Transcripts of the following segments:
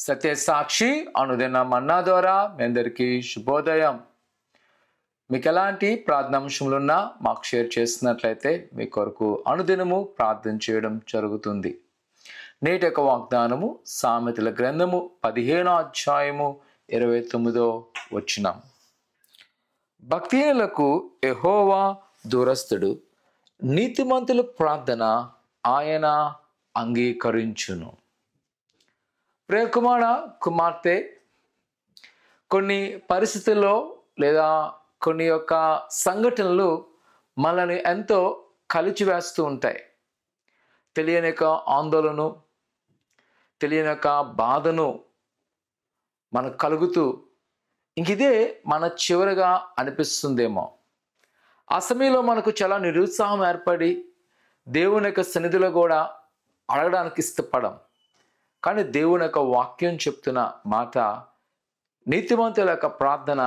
సత్యసాక్షి అనుదిన మన్నా ద్వారా మీ అందరికీ శుభోదయం. మీకు ఎలాంటి ప్రార్థనాంశములున్నా మాకు షేర్ చేసినట్లయితే మీ కొరకు అనుదినము ప్రార్థన చేయడం జరుగుతుంది. నేటి యొక్క వాగ్దానము సామెతల గ్రంథము 15వ అధ్యాయము 29వ వచనం. భక్తిహీనులకు యెహోవా దూరస్థుడు, నీతిమంతుల ప్రార్థన ఆయన అంగీకరించును. ప్రియ కుమార్తె, కొన్ని పరిస్థితుల్లో లేదా కొన్ని యొక్క సంఘటనలు మనల్ని ఎంతో కలిచివేస్తూ ఉంటాయి. తెలియని యొక్క ఆందోళన, తెలియని యొక్క బాధను మనకు కలుగుతూ ఇంకిదే మన చివరిగా అనిపిస్తుందేమో. ఆ సమయంలో మనకు చాలా నిరుత్సాహం ఏర్పడి దేవుని యొక్క సన్నిధిలో కూడా అడగడానికి ఇష్టపడం. కానీ దేవుని యొక్క వాక్యం చెప్తున్న మాట, నీతిమంతుల యొక్క ప్రార్థన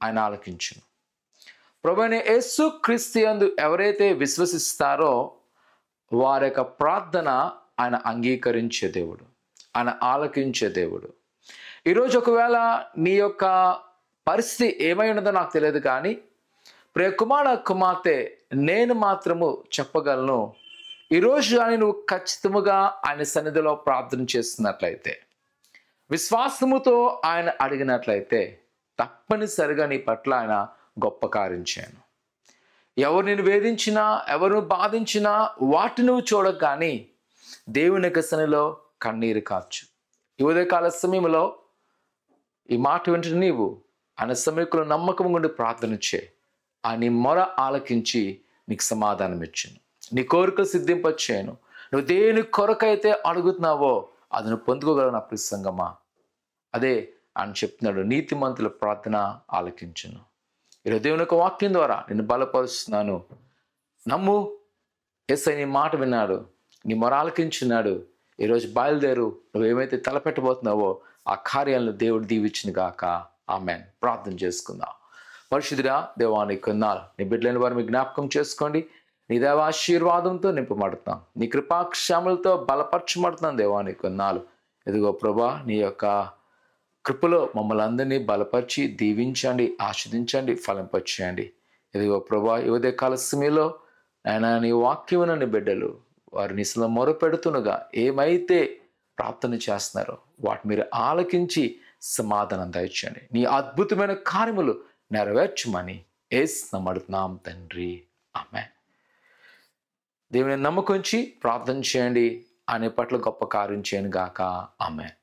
ఆయన ఆలకించును. ప్రభువైన యేసు క్రీస్తు యందు ఎవరైతే విశ్వసిస్తారో వారి యొక్క ప్రార్థన ఆయన అంగీకరించే దేవుడు, ఆయన ఆలకించే దేవుడు. ఈరోజు ఒకవేళ నీ యొక్క పరిస్థితి ఏమై ఉన్నదో నాకు తెలియదు, కానీ ప్రియ కుమార్తె, నేను మాత్రము చెప్పగలను, ఈరోజు కానీ నువ్వు ఖచ్చితముగా ఆయన సన్నిధిలో ప్రార్థన చేస్తున్నట్లయితే, విశ్వాసముతో ఆయన అడిగినట్లయితే తప్పనిసరిగా నీ పట్ల ఆయన గొప్ప కార్యం చేయను. ఎవరు నిన్ను వేధించినా, ఎవరు బాధించినా వాటిని నువ్వు చూడక కానీ దేవుని యొక్క సన్నిధిలో కన్నీరు కార్చు. ఈ ఉదయకాల సమయంలో ఈ మాట వింటున్న నీవు ఆయన సమీకులు నమ్మకం గుండి ప్రార్థన చేయి. ఆయన మొర ఆలకించి నీకు సమాధానం ఇచ్చును, నీ కోరికలు సిద్ధింపచేయను. నువ్వు దేని కొరకైతే అడుగుతున్నావో అది నువ్వు పొందుకోగలవు నా ప్రసంగమా. అదే ఆయన చెప్తున్నాడు, నీతిమంతుల ప్రార్థన ఆలకించును. ఈరోజు దేవుని యొక్క వాక్యం ద్వారా నేను బలపరుస్తున్నాను. నమ్ము, యేసయ్య నీ మాట విన్నాడు, నీ మొర ఆలకించున్నాడు. ఈరోజు బయలుదేరు, నువ్వేమైతే తలపెట్టబోతున్నావో ఆ కార్యాలను దేవుడు దీవించును గాక. ఆమేన్. ప్రార్థన చేసుకుందాం. పరిశుద్ధుడా దేవానికి వందనాలు. నీ బిడ్డలైన వారు మీ జ్ఞాపకం చేసుకోండి. నీ దేవాశీర్వాదంతో నింపబడుతున్నాం, నీ కృపాక్షేమలతో బలపరచబడుతున్నాం. దేవానికి వందనాలు. ఇదిగో ప్రభా, నీ యొక్క కృపలో మమ్మల్ని అందరినీ బలపరిచి దీవించండి, ఆస్వాదించండి, ఫలింపచేయండి. ఇదిగో ప్రభా, ఈ ఉదయకాల సమయంలో ఆయన నీ వాక్యమున నీ బిడ్డలు వారి నిశలో మొరపెడుతునగా ఏమైతే ప్రార్థన చేస్తున్నారో వాటి మీరు ఆలకించి సమాధానం దయచేయండి. నీ అద్భుతమైన కార్యములు నెరవేర్చమని యేసు నమ్ముతున్నాం తండ్రి. ఆమేన్. దేవుని నమ్మకంచి ప్రార్థన చేయండి, ఆయన పట్ల గొప్ప కార్యం చేయను గాక. ఆమేన్.